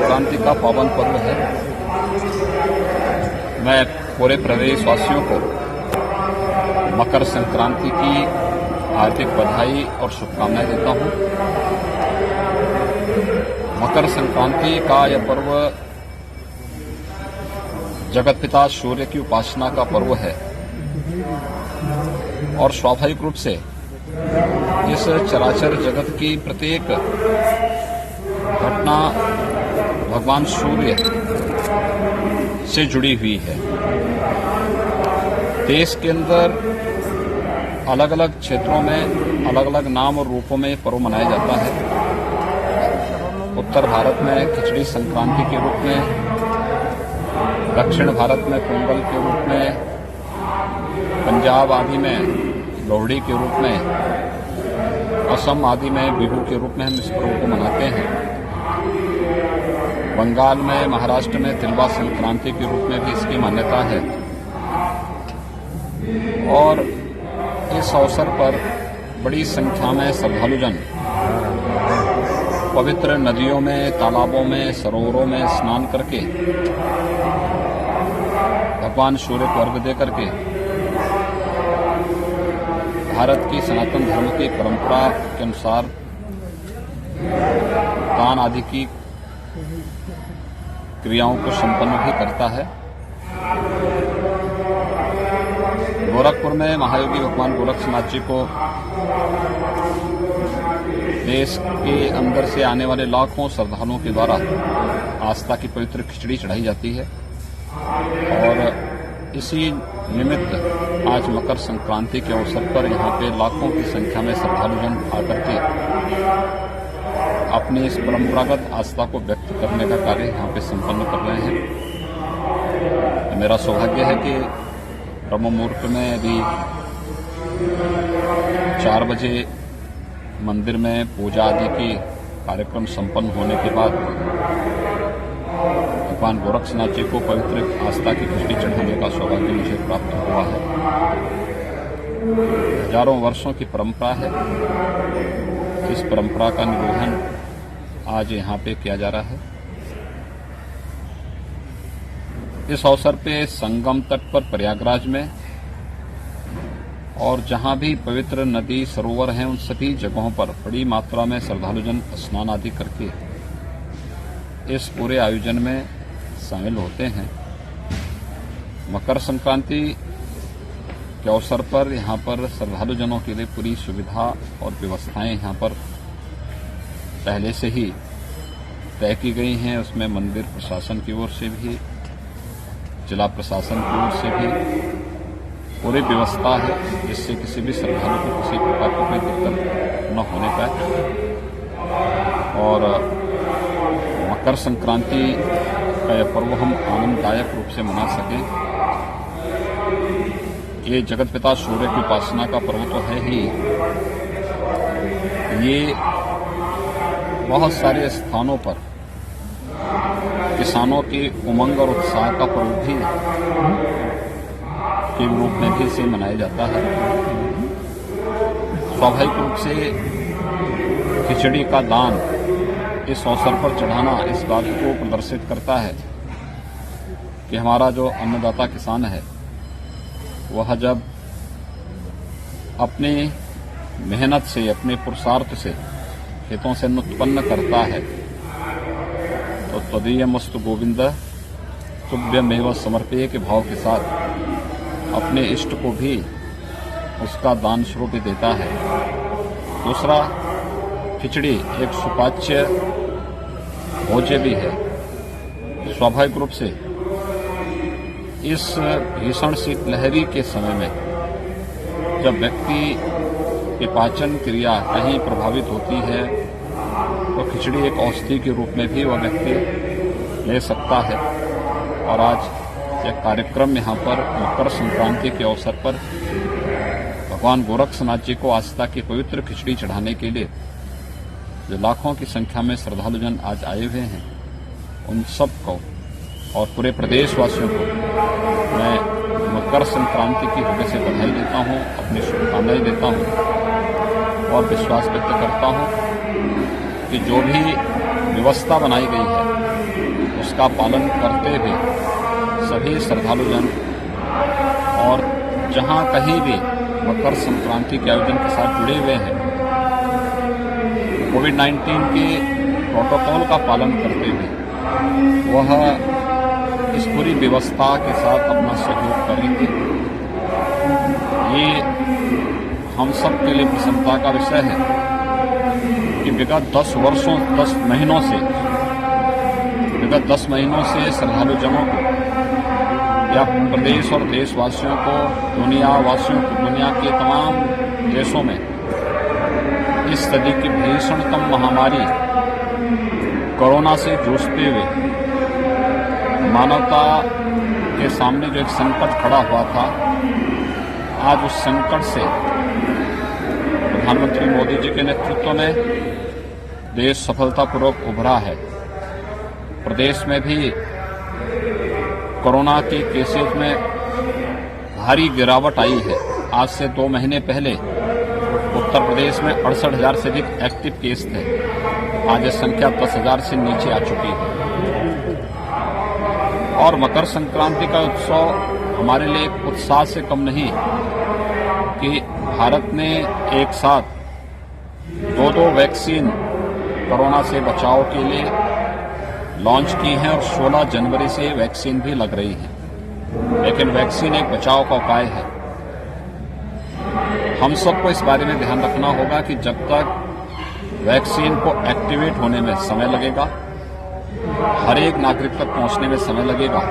संक्रांति का पावन पर्व है। मैं पूरे प्रदेशवासियों को मकर संक्रांति की हार्दिक बधाई और शुभकामनाएं देता हूं। मकर संक्रांति का यह पर्व जगतपिता सूर्य की उपासना का पर्व है और स्वाभाविक रूप से इस चराचर जगत की प्रत्येक घटना भगवान सूर्य से जुड़ी हुई है। देश के अंदर अलग अलग क्षेत्रों में अलग अलग नाम और रूपों में पर्व मनाया जाता है। उत्तर भारत में खिचड़ी संक्रांति के रूप में, दक्षिण भारत में पोंगल के रूप में, पंजाब आदि में लोहड़ी के रूप में, असम आदि में बिहू के रूप में हम इस पर्व को मनाते हैं। बंगाल में, महाराष्ट्र में तिलवा संक्रांति के रूप में भी इसकी मान्यता है और इस अवसर पर बड़ी संख्या में श्रद्धालुजन पवित्र नदियों में, तालाबों में, सरोवरों में स्नान करके भगवान सूर्य को अर्घ्य दे करके भारत की सनातन धर्म की परंपरा के अनुसार दान आदि की क्रियाओं को संपन्न भी करता है। गोरखपुर में महायोगी भगवान गोरक्षनाथ जी को देश के अंदर से आने वाले लाखों श्रद्धालुओं के द्वारा आस्था की पवित्र खिचड़ी चढ़ाई जाती है और इसी निमित्त आज मकर संक्रांति के अवसर पर यहाँ पे लाखों की संख्या में श्रद्धालुजन आकर के अपनी इस परंपरागत आस्था को व्यक्त करने का कार्य यहाँ पे संपन्न कर रहे हैं। मेरा सौभाग्य है कि ब्रह्म मुहूर्त में अभी 4 बजे मंदिर में पूजा आदि की कार्यक्रम संपन्न होने के बाद भगवान गोरक्षनाथ जी को पवित्र आस्था की खिचड़ी चढ़ाने का सौभाग्य मुझे प्राप्त हुआ है। हजारों वर्षों की परंपरा है। इस परंपरा का निर्वहन आज यहाँ पे किया जा रहा है। इस अवसर पे संगम तट पर प्रयागराज में और जहां भी पवित्र नदी सरोवर हैं उन सभी जगहों पर बड़ी मात्रा में श्रद्धालुजन स्नान आदि करके इस पूरे आयोजन में शामिल होते हैं। मकर संक्रांति के अवसर पर यहाँ पर श्रद्धालुजनों के लिए पूरी सुविधा और व्यवस्थाएं यहाँ पर पहले से ही तय की गई हैं। उसमें मंदिर प्रशासन की ओर से भी, जिला प्रशासन की ओर से भी पूरी व्यवस्था है जिससे किसी भी श्रद्धालु को किसी प्रकार की कोई दिक्कत न होने पाए और मकर संक्रांति का यह पर्व हम आनंददायक रूप से मना सकें। ये जगतपिता सूर्य की उपासना का पर्व तो है ही, ये बहुत सारे स्थानों पर किसानों की उमंग और उत्साह का पर्व भी के रूप में भी इसे मनाया जाता है। स्वाभाविक रूप से खिचड़ी का दान इस अवसर पर चढ़ाना इस बात को प्रदर्शित करता है कि हमारा जो अन्नदाता किसान है वह जब अपनी मेहनत से, अपने पुरुषार्थ से खेतों से अन्न उत्पन्न करता है तो तदीयमस्तु गोविंद तुभ्यमेव समर्पये के भाव के साथ अपने इष्ट को भी उसका दान स्वरूप देता है। दूसरा, खिचड़ी एक सुपाच्य भोज्य भी है। स्वाभाविक रूप से इस भीषण शीतलहरी के समय में जब व्यक्ति की पाचन क्रिया कहीं प्रभावित होती है तो खिचड़ी एक औषधि के रूप में भी वह व्यक्ति ले सकता है और आज यह कार्यक्रम यहाँ पर मकर संक्रांति के अवसर पर भगवान गोरक्षनाथ जी को आस्था की पवित्र खिचड़ी चढ़ाने के लिए जो लाखों की संख्या में श्रद्धालुजन आज आए हुए हैं उन सब को और पूरे प्रदेशवासियों को मैं मकर संक्रांति की हृदय से बधाई देता हूँ, अपनी शुभकामनाएं देता हूँ और विश्वास व्यक्त करता हूँ कि जो भी व्यवस्था बनाई गई है उसका पालन करते हुए सभी श्रद्धालुजन और जहां कहीं भी मकर संक्रांति के आयोजन के साथ जुड़े हुए हैं, कोविड-19 के प्रोटोकॉल का पालन करते हुए वह इस पूरी व्यवस्था के साथ अपना सहयोग करेंगे। ये हम सब के लिए प्रसन्नता का विषय है कि विगत 10 महीनों से श्रद्धालुजनों को या प्रदेश और देशवासियों को, दुनियावासियों को, दुनिया के तमाम देशों में इस सदी की भीषणतम महामारी कोरोना से जूझते हुए मानवता के सामने जो एक संकट खड़ा हुआ था, आज उस संकट से प्रधानमंत्री मोदी जी के नेतृत्व में देश सफलतापूर्वक उभरा है। प्रदेश में भी कोरोना के केसेस में भारी गिरावट आई है। आज से 2 महीने पहले उत्तर प्रदेश में 68,000 से अधिक एक्टिव केस थे। आज ये संख्या 10,000 से नीचे आ चुकी है। और मकर संक्रांति का उत्सव हमारे लिए एक उत्साह से कम नहीं कि भारत ने एक साथ 2 वैक्सीन कोरोना से बचाव के लिए लॉन्च की हैं और 16 जनवरी से वैक्सीन भी लग रही है। लेकिन वैक्सीन एक बचाव का उपाय है। हम सबको इस बारे में ध्यान रखना होगा कि जब तक वैक्सीन को एक्टिवेट होने में समय लगेगा, हर एक नागरिक तक पहुंचने में समय लगेगा,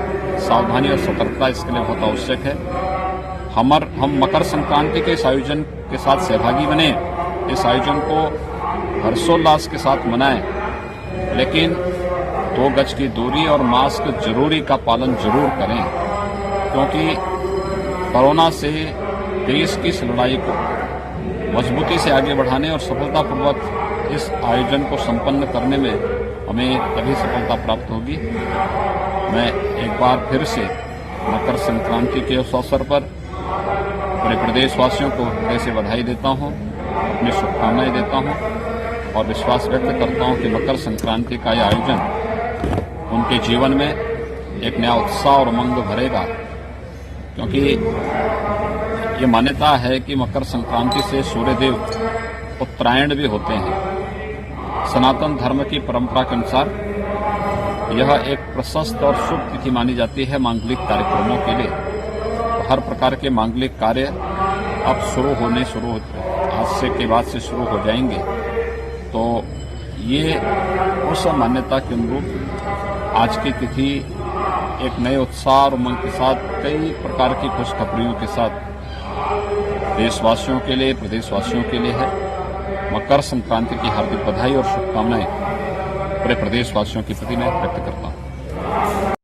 सावधानी और सतर्कता इसके लिए बहुत आवश्यक है। हम मकर संक्रांति के इस आयोजन के साथ सहभागी बने, इस आयोजन को हर्षोल्लास के साथ मनाएं, लेकिन 2 गज की दूरी और मास्क जरूरी का पालन जरूर करें, क्योंकि कोरोना से देश की इस लड़ाई को मजबूती से आगे बढ़ाने और सफलतापूर्वक इस आयोजन को संपन्न करने में हमें तभी सफलता प्राप्त होगी। मैं एक बार फिर से मकर संक्रांति के उस अवसर पर पूरे प्रदेशवासियों को हृदय से बधाई देता हूं, अपनी शुभकामनाएं देता हूं और विश्वास व्यक्त करता हूं कि मकर संक्रांति का यह आयोजन उनके जीवन में एक नया उत्साह और उमंग भरेगा, क्योंकि ये मान्यता है कि मकर संक्रांति से सूर्यदेव उत्तरायण भी होते हैं। सनातन धर्म की परंपरा के अनुसार यह एक प्रशस्त और शुभ तिथि मानी जाती है मांगलिक कार्यक्रमों के लिए। तो हर प्रकार के मांगलिक कार्य अब आज से के बाद से शुरू हो जाएंगे। तो ये उस मान्यता के अनुरूप आज की तिथि एक नए उत्साह और उमंग के साथ कई प्रकार की खुशखबरियों के साथ देशवासियों के लिए, प्रदेशवासियों के लिए है। मकर संक्रांति की हार्दिक बधाई और शुभकामनाएं पूरे प्रदेशवासियों के प्रति मैं व्यक्त करता हूं।